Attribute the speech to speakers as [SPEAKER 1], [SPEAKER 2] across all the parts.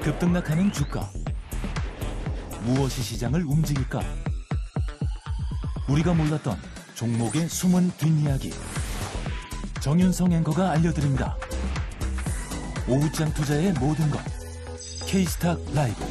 [SPEAKER 1] 급등락하는 주가. 무엇이 시장을 움직일까? 우리가 몰랐던 종목의 숨은 뒷이야기. 정윤성 앵커가 알려드립니다. 오후장 투자의 모든 것. K스탁 라이브.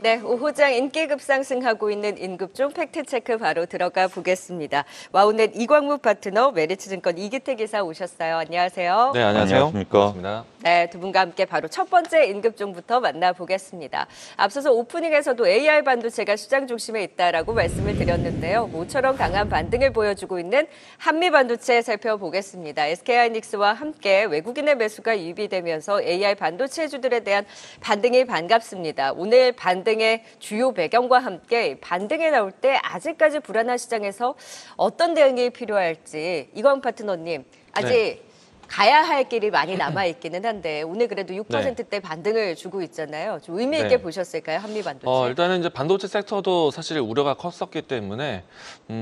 [SPEAKER 2] 네, 오후장 인기 급상승하고 있는 인급종 팩트체크 바로 들어가 보겠습니다. 와우넷 이광무 파트너, 메리츠증권 이기태 기사 오셨어요. 안녕하세요.
[SPEAKER 3] 네, 안녕하세요.
[SPEAKER 4] 안녕하십니까.
[SPEAKER 2] 네, 두 분과 함께 바로 첫 번째 인급종부터 만나보겠습니다. 앞서서 오프닝에서도 AI 반도체가 시장 중심에 있다라고 말씀을 드렸는데요. 모처럼 강한 반등을 보여주고 있는 한미 반도체 살펴보겠습니다. SK하이닉스와 함께 외국인의 매수가 유입이 되면서 AI 반도체주들에 대한 반등이 반갑습니다. 오늘 반등의 주요 배경과 함께 반등이 나올 때 아직까지 불안한 시장에서 어떤 대응이 필요할지 이광 파트너님 아직 가야 할 길이 많이 남아있기는 한데 오늘 그래도 6%대 반등을 주고 있잖아요. 좀 의미 있게 보셨을까요? 한미 반도체.
[SPEAKER 3] 일단은 이제 반도체 섹터도 사실 우려가 컸었기 때문에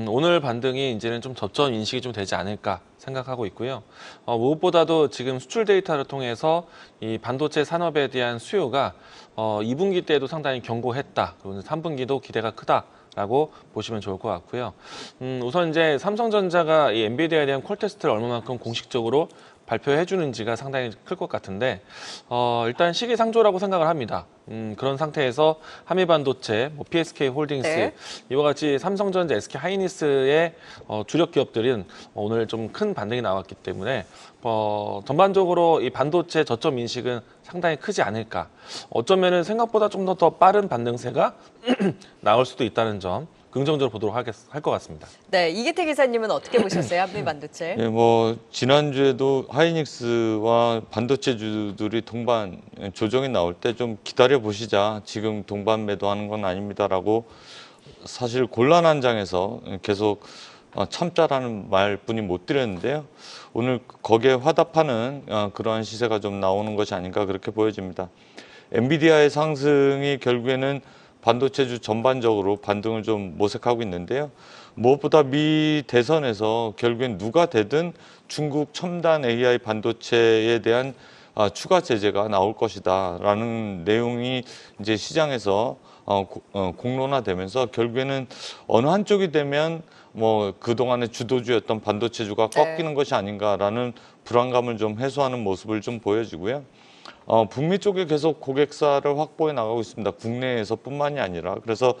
[SPEAKER 3] 오늘 반등이 이제는 좀 저점 인식이 좀 되지 않을까 생각하고 있고요. 무엇보다도 지금 수출 데이터를 통해서 이 반도체 산업에 대한 수요가 2분기 때도 상당히 견고했다. 그리고 3분기도 기대가 크다라고 보시면 좋을 것 같고요. 우선 이제 삼성전자가 이 엔비디아에 대한 콜 테스트를 얼마만큼 공식적으로 발표해 주는지가 상당히 클 것 같은데 일단 시기상조라고 생각을 합니다. 그런 상태에서 한미반도체, PSK 홀딩스 이와 같이 삼성전자, SK하이닉스의 주력 기업들은 오늘 좀 큰 반등이 나왔기 때문에 전반적으로 이 반도체 저점 인식은 상당히 크지 않을까. 어쩌면은 생각보다 좀 더 빠른 반등세가 나올 수도 있다는 점. 긍정적으로 보도록 할 것 같습니다.
[SPEAKER 2] 네, 이기태 기사님은 어떻게 보셨어요? 한미 반도체?
[SPEAKER 4] 네, 지난주에도 하이닉스와 반도체주들이 동반 조정이 나올 때 좀 기다려 보시자. 지금 동반 매도하는 건 아닙니다라고 사실 곤란한 장에서 계속 참자라는 말뿐이 못 드렸는데요. 오늘 거기에 화답하는 그러한 시세가 좀 나오는 것이 아닌가 그렇게 보여집니다. 엔비디아의 상승이 결국에는 반도체주 전반적으로 반등을 좀 모색하고 있는데요. 무엇보다 미 대선에서 결국엔 누가 되든 중국 첨단 AI 반도체에 대한 추가 제재가 나올 것이다라는 내용이 이제 시장에서 공론화되면서 결국에는 어느 한쪽이 되면 그동안의 주도주였던 반도체주가 꺾이는 것이 아닌가라는 불안감을 좀 해소하는 모습을 좀 보여지고요. 북미 쪽에 계속 고객사를 확보해 나가고 있습니다. 국내에서뿐만이 아니라. 그래서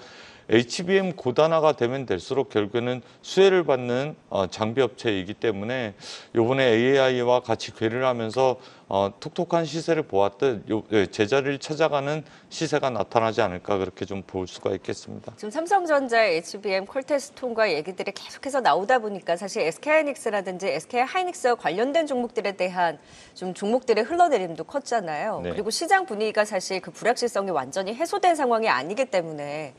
[SPEAKER 4] HBM 고단화가 되면 될수록 결국에는 수혜를 받는 장비 업체이기 때문에 이번에 AI와 같이 괴를 하면서 톡톡한 시세를 보았듯 제자리를 찾아가는 시세가 나타나지 않을까 그렇게 좀 볼 수가 있겠습니다.
[SPEAKER 2] 지금 삼성전자의 HBM 콜테스트 통과 얘기들이 계속해서 나오다 보니까 사실 SK하이닉스라든지 SK하이닉스와 관련된 종목들에 대한 좀 종목들의 흘러내림도 컸잖아요.
[SPEAKER 4] 네.
[SPEAKER 2] 그리고 시장 분위기가 사실 그 불확실성이 완전히 해소된 상황이 아니기 때문에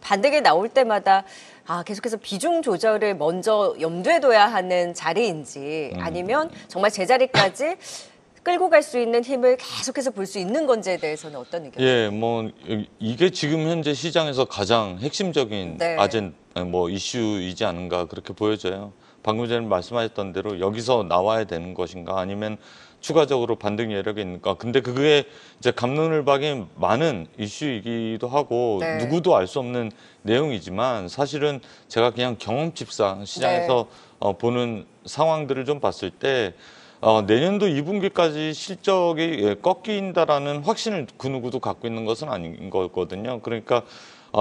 [SPEAKER 2] 반등이 나올 때마다 계속해서 비중 조절을 먼저 염두에 둬야 하는 자리인지 아니면 정말 제자리까지 끌고 갈 수 있는 힘을 계속해서 볼 수 있는 건지에 대해서는 어떤 의견이세요?
[SPEAKER 4] 이게 지금 현재 시장에서 가장 핵심적인 이슈이지 않은가 그렇게 보여져요. 방금 전에 말씀하셨던 대로 여기서 나와야 되는 것인가 아니면 추가적으로 반등 여력이 있는가. 근데 그게 이제 갑론을 박인 많은 이슈이기도 하고 누구도 알 수 없는 내용이지만 사실은 제가 그냥 경험칙상 시장에서 보는 상황들을 좀 봤을 때 내년도 2분기까지 실적이 꺾인다라는 확신을 그 누구도 갖고 있는 것은 아닌 거거든요. 그러니까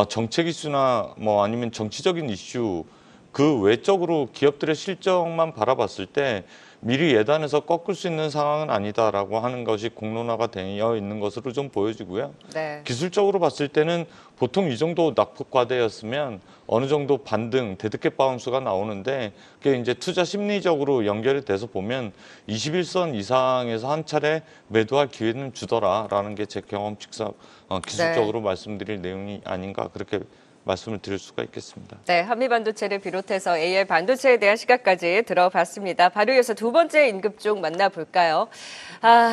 [SPEAKER 4] 정책 이슈나 아니면 정치적인 이슈 그 외적으로 기업들의 실적만 바라봤을 때 미리 예단해서 꺾을 수 있는 상황은 아니다라고 하는 것이 공론화가 되어 있는 것으로 좀 보여지고요. 기술적으로 봤을 때는 보통 이 정도 낙폭과대였으면 어느 정도 반등, 데드캣 바운스가 나오는데 그게 이제 투자 심리적으로 연결이 돼서 보면 21선 이상에서 한 차례 매도할 기회는 주더라라는 게 제 경험칙상 기술적으로 말씀드릴 내용이 아닌가 그렇게 말씀을 드릴 수가 있겠습니다.
[SPEAKER 2] 네, 한미반도체를 비롯해서 AI 반도체에 대한 시각까지 들어봤습니다. 바로 이어서 두 번째 인급종 만나볼까요?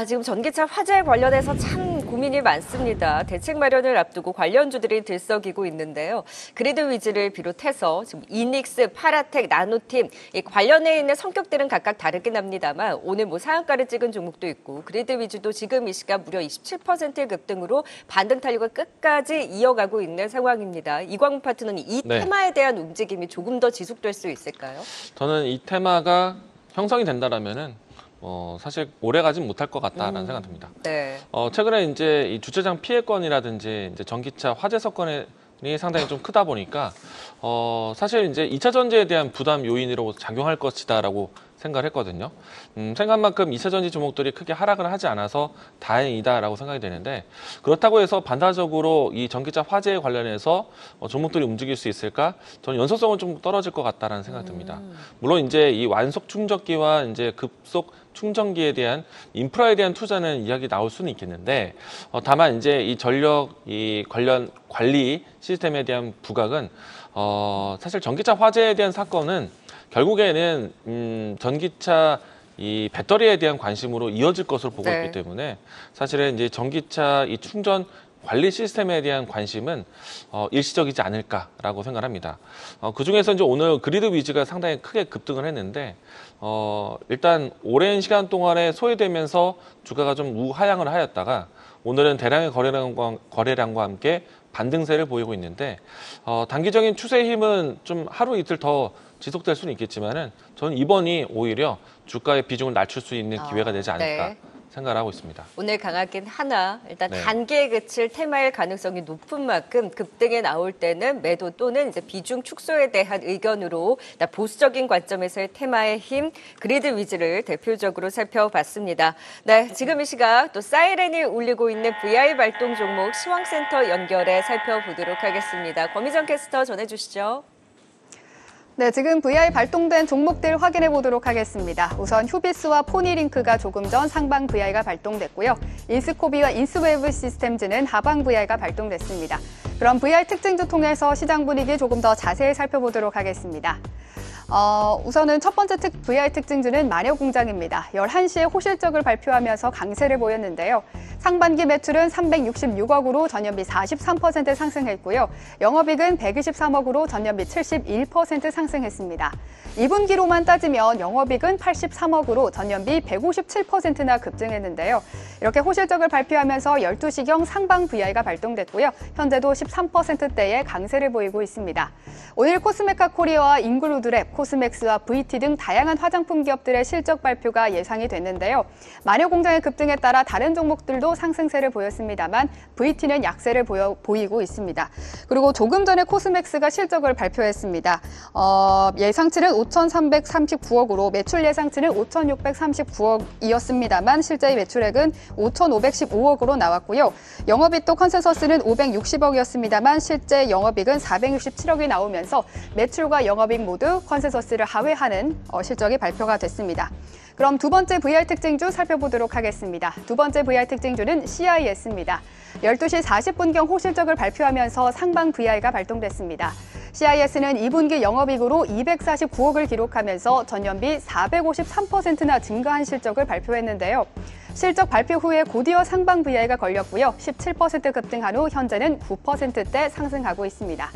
[SPEAKER 2] 지금 전기차 화재 관련해서 참 고민이 많습니다. 대책 마련을 앞두고 관련주들이 들썩이고 있는데요. 그리드 위즈를 비롯해서 지금 이닉스, 파라텍, 나노팀 이 관련해 있는 성격들은 각각 다르긴 합니다만 오늘 상한가를 찍은 종목도 있고 그리드 위즈도 지금 이 시간 무려 27% 급등으로 반등 탄력을 끝까지 이어가고 있는 상황입니다. 이광훈 파트너님, 이 테마에 대한 움직임이 조금 더 지속될 수 있을까요?
[SPEAKER 3] 저는 이 테마가 형성이 된다라면은 사실 오래 가진 못할 것 같다라는 생각이 듭니다.
[SPEAKER 2] 네.
[SPEAKER 3] 최근에 이제 이 주차장 피해건이라든지 이제 전기차 화재 사건이 상당히 좀 크다 보니까 사실 이제 2차 전지에 대한 부담 요인으로 작용할 것이다라고 생각을 했거든요. 생각만큼 2차 전지 종목들이 크게 하락을 하지 않아서 다행이다라고 생각이 되는데 그렇다고 해서 반사적으로 이 전기차 화재에 관련해서 종목들이 움직일 수 있을까? 저는 연속성은 좀 떨어질 것 같다라는 생각이 듭니다. 물론 이제 이 완속 충전기와 이제 급속 충전기에 대한 인프라에 대한 투자는 이야기 나올 수는 있겠는데 다만 이제 이 전력 이 관련 관리 시스템에 대한 부각은 사실 전기차 화재에 대한 사건은 결국에는 전기차 이 배터리에 대한 관심으로 이어질 것으로 보고 있기 때문에 사실은 이제 전기차 이 충전 관리 시스템에 대한 관심은 일시적이지 않을까라고 생각합니다. 그 중에서 이제 오늘 그리드 위즈가 상당히 크게 급등을 했는데 일단 오랜 시간 동안에 소외되면서 주가가 좀 우하향을 하였다가 오늘은 대량의 거래량과 함께 반등세를 보이고 있는데 단기적인 추세의 힘은 좀 하루 이틀 더 지속될 수는 있겠지만은 저는 이번이 오히려 주가의 비중을 낮출 수 있는 기회가 되지 않을까 생각을 하고 있습니다.
[SPEAKER 2] 오늘 강하긴 하나 일단 단기에 그칠 테마일 가능성이 높은 만큼 급등에 나올 때는 매도 또는 이제 비중 축소에 대한 의견으로 보수적인 관점에서의 테마의 힘 그리드 위즈를 대표적으로 살펴봤습니다. 네, 지금 이 시각 또 사이렌이 울리고 있는 VI 발동 종목 시황센터 연결해 살펴보도록 하겠습니다. 권미정 캐스터 전해주시죠.
[SPEAKER 5] 네, 지금 VI 발동된 종목들 확인해 보도록 하겠습니다. 우선 휴비스와 포니링크가 조금 전 상방 VI가 발동됐고요. 인스코비와 인스웨이브 시스템즈는 하방 VI가 발동됐습니다. 그럼 VI 특징주 통해서 시장 분위기 조금 더 자세히 살펴보도록 하겠습니다. 우선은 첫 번째 VI 특징주는 마녀공장입니다. 11시에 호실적을 발표하면서 강세를 보였는데요. 상반기 매출은 366억으로 전년비 43% 상승했고요. 영업이익은 123억으로 전년비 71% 상승했습니다. 2분기로만 따지면 영업이익은 83억으로 전년비 157%나 급증했는데요. 이렇게 호실적을 발표하면서 12시경 상방 VI가 발동됐고요. 현재도 13%대의 강세를 보이고 있습니다. 오늘 코스메카 코리아와 잉글루드랩, 코스맥스와 VT 등 다양한 화장품 기업들의 실적 발표가 예상이 됐는데요. 마녀공장의 급등에 따라 다른 종목들도 상승세를 보였습니다만 VT는 약세를 보이고 있습니다. 그리고 조금 전에 코스맥스가 실적을 발표했습니다. 예상치는 5,339억으로 매출 예상치는 5,639억이었습니다만 실제 매출액은 5,515억으로 나왔고요. 영업이익도 컨센서스는 560억이었습니다만 실제 영업이익은 467억이 나오면서 매출과 영업이익 모두 컨센서스를 하회하는 실적이 발표가 됐습니다. 그럼 두 번째 VR 특징주 살펴보도록 하겠습니다. 두 번째 VR 특징주는 CIS입니다. 12시 40분경 호실적을 발표하면서 상방 VI가 발동됐습니다. CIS는 2분기 영업이익으로 249억을 기록하면서 전년비 453%나 증가한 실적을 발표했는데요. 실적 발표 후에 곧이어 상방 VI가 걸렸고요. 17% 급등한 후 현재는 9%대 상승하고 있습니다.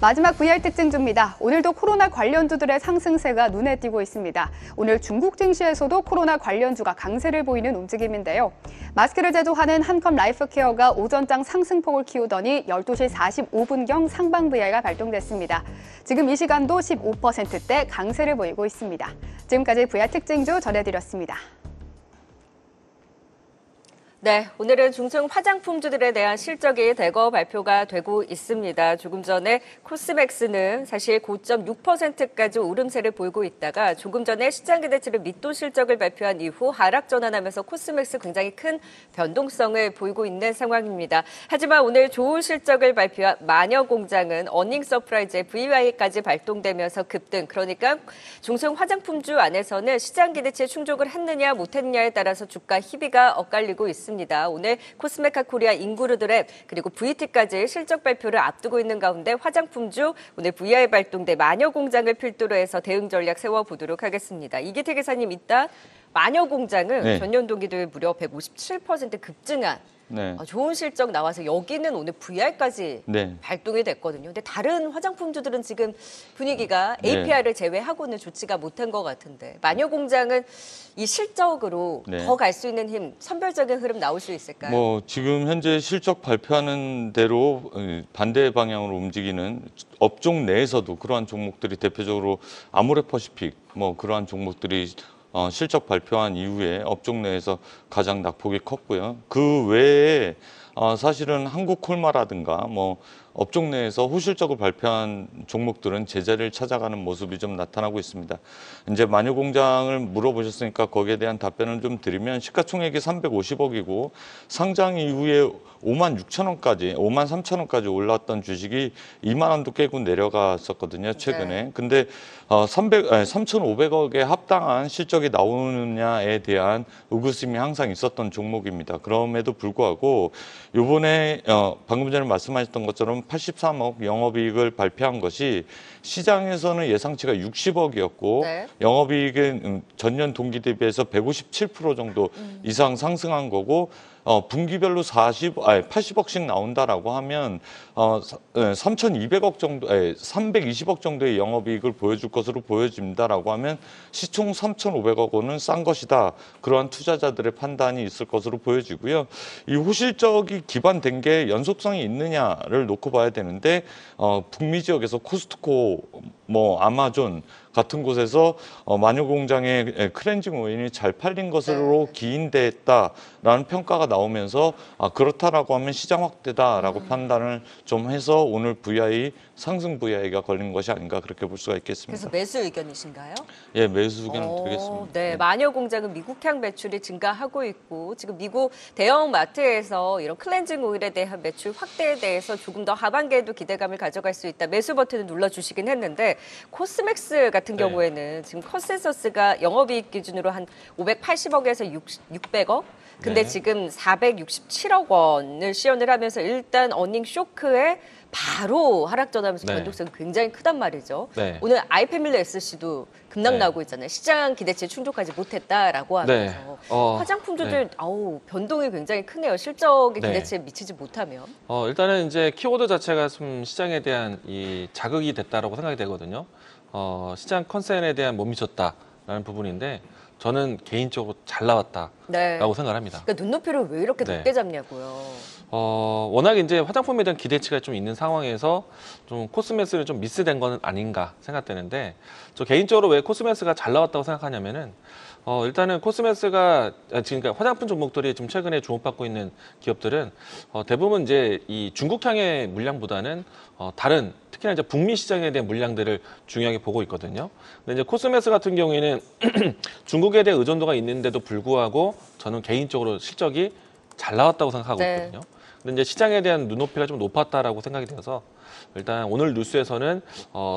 [SPEAKER 5] 마지막 VR 특징주입니다. 오늘도 코로나 관련주들의 상승세가 눈에 띄고 있습니다. 오늘 중국 증시에서도 코로나 관련주가 강세를 보이는 움직임인데요. 마스크를 제조하는 한컴 라이프케어가 오전장 상승폭을 키우더니 12시 45분경 상방 VI가 발동됐습니다. 지금 이 시간도 15%대 강세를 보이고 있습니다. 지금까지 VR 특징주 전해드렸습니다.
[SPEAKER 2] 네, 오늘은 중증 화장품주들에 대한 실적이 대거 발표가 되고 있습니다. 조금 전에 코스맥스는 사실 고점 6%까지 오름세를 보이고 있다가 조금 전에 시장 기대치를 밑도 실적을 발표한 이후 하락 전환하면서 코스맥스 굉장히 큰 변동성을 보이고 있는 상황입니다. 하지만 오늘 좋은 실적을 발표한 마녀공장은 어닝 서프라이즈의 VY까지 발동되면서 급등, 그러니까 중증 화장품주 안에서는 시장 기대치에 충족을 했느냐 못했느냐에 따라서 주가 희비가 엇갈리고 있습니다. 오늘 코스메카 코리아, 잉그루드랩 그리고 VT까지 실적 발표를 앞두고 있는 가운데 화장품주 오늘 VI 발동돼 마녀공장을 필두로 해서 대응 전략 세워보도록 하겠습니다. 이기태 기사님, 이따 마녀공장은 전년 동기도에 무려 157% 급증한
[SPEAKER 4] 네.
[SPEAKER 2] 좋은 실적 나와서 여기는 오늘 VR까지
[SPEAKER 4] 네.
[SPEAKER 2] 발동이 됐거든요. 근데 다른 화장품주들은 지금 분위기가
[SPEAKER 4] 네.
[SPEAKER 2] APR을 제외하고는 좋지가 못한 것 같은데 마녀공장은 이 실적으로
[SPEAKER 4] 네.
[SPEAKER 2] 더 갈 수 있는 힘, 선별적인 흐름 나올 수 있을까요?
[SPEAKER 4] 뭐 지금 현재 실적 발표하는 대로 반대 방향으로 움직이는 업종 내에서도 그러한 종목들이 대표적으로 아모레퍼시픽 뭐 그러한 종목들이 실적 발표한 이후에 업종 내에서 가장 낙폭이 컸고요. 그 외에 사실은 한국콜마라든가 뭐 업종 내에서 호실적으로 발표한 종목들은 제자리를 찾아가는 모습이 좀 나타나고 있습니다. 이제 마녀공장을 물어보셨으니까 거기에 대한 답변을 좀 드리면 시가총액이 350억이고 상장 이후에 5만 6천 원까지, 5만 3천 원까지 올랐던 주식이 2만 원도 깨고 내려갔었거든요, 최근에.
[SPEAKER 2] 네.
[SPEAKER 4] 근데 3,500억에 합당한 실적이 나오느냐에 대한 의구심이 항상 있었던 종목입니다. 그럼에도 불구하고 이번에 방금 전에 말씀하셨던 것처럼 83억 영업이익을 발표한 것이 시장에서는 예상치가 60억이었고
[SPEAKER 2] 네.
[SPEAKER 4] 영업이익은 전년 동기 대비해서 157% 정도 이상 상승한 거고 분기별로 80억씩 나온다라고 하면 3,200억 정도, 320억 정도의 영업이익을 보여줄 것으로 보여집니다라고 하면 시총 3,500억 원은 싼 것이다. 그러한 투자자들의 판단이 있을 것으로 보여지고요. 이 호실적이 기반된 게 연속성이 있느냐를 놓고 봐야 되는데 북미 지역에서 코스트코, 뭐 아마존 같은 곳에서 마녀공장의 클렌징 오일이 잘 팔린 것으로 기인됐다라는 평가가 나오면서 그렇다라고 하면 시장 확대다라고 판단을 좀 해서 오늘 VI 상승 VI가 걸린 것이 아닌가 그렇게 볼 수가 있겠습니다.
[SPEAKER 2] 그래서 매수 의견이신가요?
[SPEAKER 4] 예, 매수 의견을 드리겠습니다.
[SPEAKER 2] 네, 마녀공장은 미국향 매출이 증가하고 있고 지금 미국 대형 마트에서 이런 클렌징 오일에 대한 매출 확대에 대해서 조금 더 하반기에도 기대감을 가져갈 수 있다. 매수 버튼을 눌러주시긴 했는데 코스맥스 같은
[SPEAKER 3] 네.
[SPEAKER 2] 경우에는 지금 컨센서스가 영업이익 기준으로 한 580억에서 600억. 근데
[SPEAKER 3] 네.
[SPEAKER 2] 지금 467억 원을 시연을 하면서 일단 어닝 쇼크에 바로 하락 전하면서
[SPEAKER 3] 네.
[SPEAKER 2] 변동성이 굉장히 크단 말이죠.
[SPEAKER 3] 네.
[SPEAKER 2] 오늘 아이패밀리 SC도 급락
[SPEAKER 3] 네.
[SPEAKER 2] 나오고 있잖아요. 시장 기대치에 충족하지 못했다라고 하면서
[SPEAKER 3] 네.
[SPEAKER 2] 화장품주들 변동이 굉장히 크네요. 실적의
[SPEAKER 3] 네.
[SPEAKER 2] 기대치에 미치지 못하면.
[SPEAKER 3] 일단은 이제 키워드 자체가 좀 시장에 대한 이 자극이 됐다라고 생각이 되거든요. 시장 컨센에 대한 못 미쳤다라는 부분인데 저는 개인적으로 잘 나왔다라고
[SPEAKER 2] 네.
[SPEAKER 3] 생각을 합니다.
[SPEAKER 2] 그러니까 눈높이를 왜 이렇게
[SPEAKER 3] 네.
[SPEAKER 2] 높게 잡냐고요.
[SPEAKER 3] 워낙 이제 화장품에 대한 기대치가 좀 있는 상황에서 좀 코스메스를 좀 미스된 건 아닌가 생각되는데 저 개인적으로 왜 코스메스가 잘 나왔다고 생각하냐면은 일단은 코스메스가 지금 그러니까 화장품 종목들이 좀 최근에 주목받고 있는 기업들은 대부분 이제 이 중국향의 물량보다는 다른 특히나 이제 북미 시장에 대한 물량들을 중요하게 보고 있거든요. 근데 이제 코스메스 같은 경우에는 중국에 대한 의존도가 있는데도 불구하고 저는 개인적으로 실적이 잘 나왔다고 생각하고
[SPEAKER 2] 네.
[SPEAKER 3] 있거든요. 근데 이제 시장에 대한 눈높이가 좀 높았다라고 생각이 되어서 일단 오늘 뉴스에서는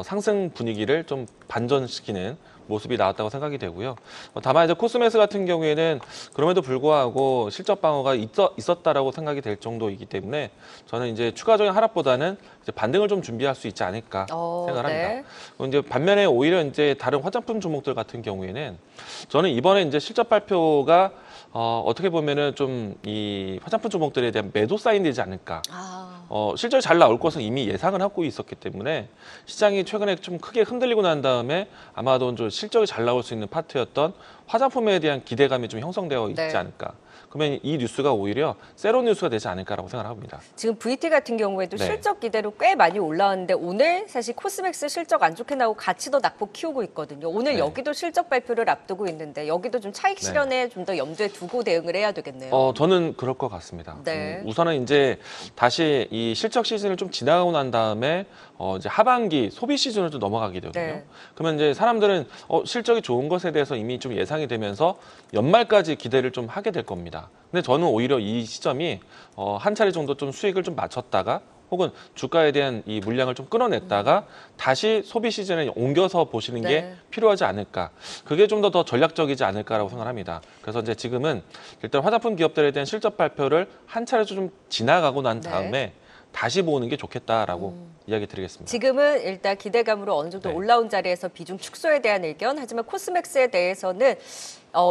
[SPEAKER 3] 상승 분위기를 좀 반전시키는 모습이 나왔다고 생각이 되고요. 다만 이제 코스메스 같은 경우에는 그럼에도 불구하고 실적 방어가 있었다라고 생각이 될 정도이기 때문에 저는 이제 추가적인 하락보다는 이제 반등을 좀 준비할 수 있지 않을까 생각을 합니다.
[SPEAKER 2] 네.
[SPEAKER 3] 이제 반면에 오히려 이제 다른 화장품 종목들 같은 경우에는 저는 이번에 이제 실적 발표가 어떻게 보면은 좀 이 화장품 종목들에 대한 매도 사인되지 않을까. 실적이 잘 나올 것은 이미 예상을 하고 있었기 때문에 시장이 최근에 좀 크게 흔들리고 난 다음에 아마도 좀 실적이 잘 나올 수 있는 파트였던 화장품에 대한 기대감이 좀 형성되어 있지
[SPEAKER 2] 네.
[SPEAKER 3] 않을까. 그러면 이 뉴스가 오히려 세로 뉴스가 되지 않을까라고 생각을 합니다.
[SPEAKER 2] 지금 VT 같은 경우에도
[SPEAKER 3] 네.
[SPEAKER 2] 실적 기대로 꽤 많이 올라왔는데 오늘 사실 코스맥스 실적 안 좋게 나오고 같이 더 낙폭 키우고 있거든요. 오늘
[SPEAKER 3] 네.
[SPEAKER 2] 여기도 실적 발표를 앞두고 있는데 여기도 좀 차익 실현에 좀 더 염두에 두고 대응을 해야 되겠네요.
[SPEAKER 3] 저는 그럴 것 같습니다.
[SPEAKER 2] 네.
[SPEAKER 3] 우선은 이제 다시 이 실적 시즌을 좀 지나가고 난 다음에 이제 하반기 소비 시즌으로 좀 넘어가게 되거든요.
[SPEAKER 2] 네.
[SPEAKER 3] 그러면 이제 사람들은 실적이 좋은 것에 대해서 이미 좀 예상이 되면서 연말까지 기대를 좀 하게 될 겁니다. 근데 저는 오히려 이 시점이 한 차례 정도 좀 수익을 좀 맞췄다가 혹은 주가에 대한 이 물량을 좀 끌어냈다가 다시 소비 시즌에 옮겨서 보시는 게
[SPEAKER 2] 네.
[SPEAKER 3] 필요하지 않을까. 그게 좀 더 전략적이지 않을까라고 생각합니다. 그래서 이제 지금은 일단 화장품 기업들에 대한 실적 발표를 한 차례 좀 지나가고 난
[SPEAKER 2] 네.
[SPEAKER 3] 다음에 다시 보는 게 좋겠다라고 이야기 드리겠습니다.
[SPEAKER 2] 지금은 일단 기대감으로 어느 정도
[SPEAKER 3] 네.
[SPEAKER 2] 올라온 자리에서 비중 축소에 대한 의견, 하지만 코스맥스에 대해서는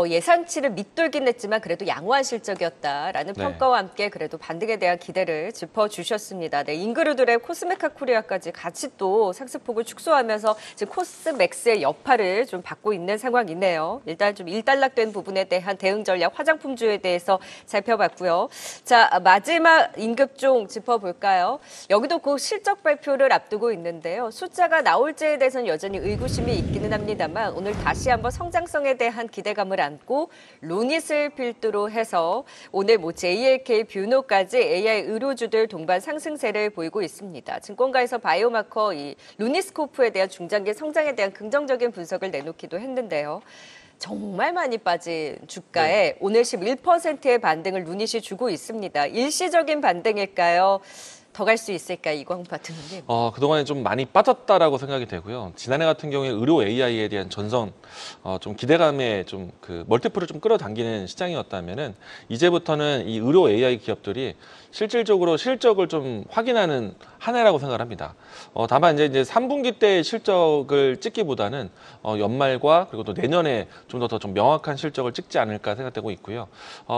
[SPEAKER 2] 예상치를 밑돌긴 했지만 그래도 양호한 실적이었다라는
[SPEAKER 3] 네.
[SPEAKER 2] 평가와 함께 그래도 반등에 대한 기대를 짚어주셨습니다. 네, 인그루드랩, 코스메카 코리아까지 같이 또 상승폭을 축소하면서 지금 코스맥스의 여파를 좀 받고 있는 상황이네요. 일단 좀 일단락된 부분에 대한 대응 전략, 화장품주에 대해서 살펴봤고요. 자, 마지막 임급종 짚어볼까요? 여기도 그 실적 발표를 앞두고 있는데요. 숫자가 나올지에 대해서는 여전히 의구심이 있기는 합니다만 오늘 다시 한번 성장성에 대한 기대감을 안고 루닛을 필두로 해서 오늘 JLK, 뷰노까지 AI 의료주들 동반 상승세를 보이고 있습니다. 증권가에서 바이오마커 이 루니스코프에 대한 중장기 성장에 대한 긍정적인 분석을 내놓기도 했는데요. 정말 많이 빠진 주가에 오늘 11%의 반등을 루닛이 주고 있습니다. 일시적인 반등일까요? 더 갈 수 있을까요, 이광훈 파트너님?
[SPEAKER 3] 그동안에 좀 많이 빠졌다라고 생각이 되고요. 지난해 같은 경우에 의료 AI에 대한 전선, 좀 기대감에 좀 그 멀티플을 좀 끌어당기는 시장이었다면은 이제부터는 이 의료 AI 기업들이 실질적으로 실적을 좀 확인하는 한 해라고 생각을 합니다. 다만 이제 3분기 때 실적을 찍기보다는 연말과 그리고 또 내년에 좀 더 좀 명확한 실적을 찍지 않을까 생각되고 있고요.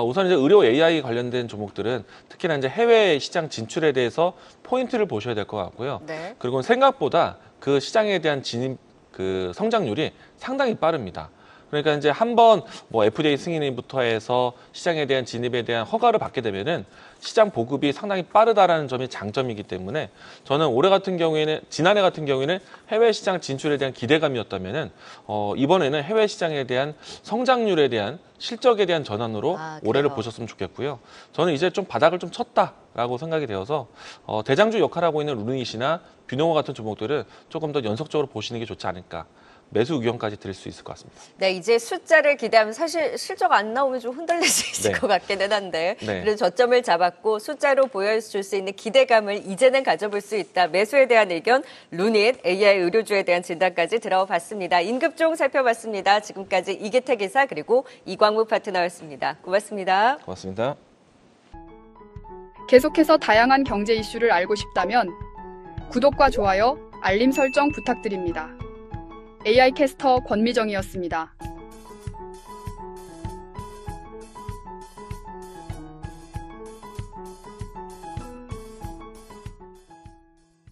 [SPEAKER 3] 우선 이제 의료 AI 관련된 종목들은 특히나 이제 해외 시장 진출에 대해서 포인트를 보셔야 될 것 같고요.
[SPEAKER 2] 네.
[SPEAKER 3] 그리고 생각보다 그 시장에 대한 진입 그 성장률이 상당히 빠릅니다. 그러니까 이제 한번 뭐 FDA 승인부터 해서 시장에 대한 진입에 대한 허가를 받게 되면은 시장 보급이 상당히 빠르다라는 점이 장점이기 때문에 저는 올해 같은 경우에는 지난해 같은 경우에는 해외 시장 진출에 대한 기대감이었다면은 이번에는 해외 시장에 대한 성장률에 대한 실적에 대한 전환으로 올해를 보셨으면 좋겠고요. 저는 이제 좀 바닥을 좀 쳤다라고 생각이 되어서 대장주 역할하고 있는 루닛이나 뷰노 같은 종목들은 조금 더 연속적으로 보시는 게 좋지 않을까. 매수 의견까지 드릴 수 있을 것 같습니다.
[SPEAKER 2] 네, 이제 숫자를 기대하면 사실 실적 안 나오면 좀 흔들릴 수 있을
[SPEAKER 3] 네.
[SPEAKER 2] 것 같기는 한데
[SPEAKER 3] 네.
[SPEAKER 2] 그래도 저점을 잡았고 숫자로 보여줄 수 있는 기대감을 이제는 가져볼 수 있다. 매수에 대한 의견, 루닛, AI 의료주에 대한 진단까지 들어봤습니다. 임급종 살펴봤습니다. 지금까지 이기택 이사 그리고 이광무 파트너였습니다. 고맙습니다.
[SPEAKER 3] 고맙습니다.
[SPEAKER 5] 계속해서 다양한 경제 이슈를 알고 싶다면 구독과 좋아요, 알림 설정 부탁드립니다. AI 캐스터 권미정이었습니다.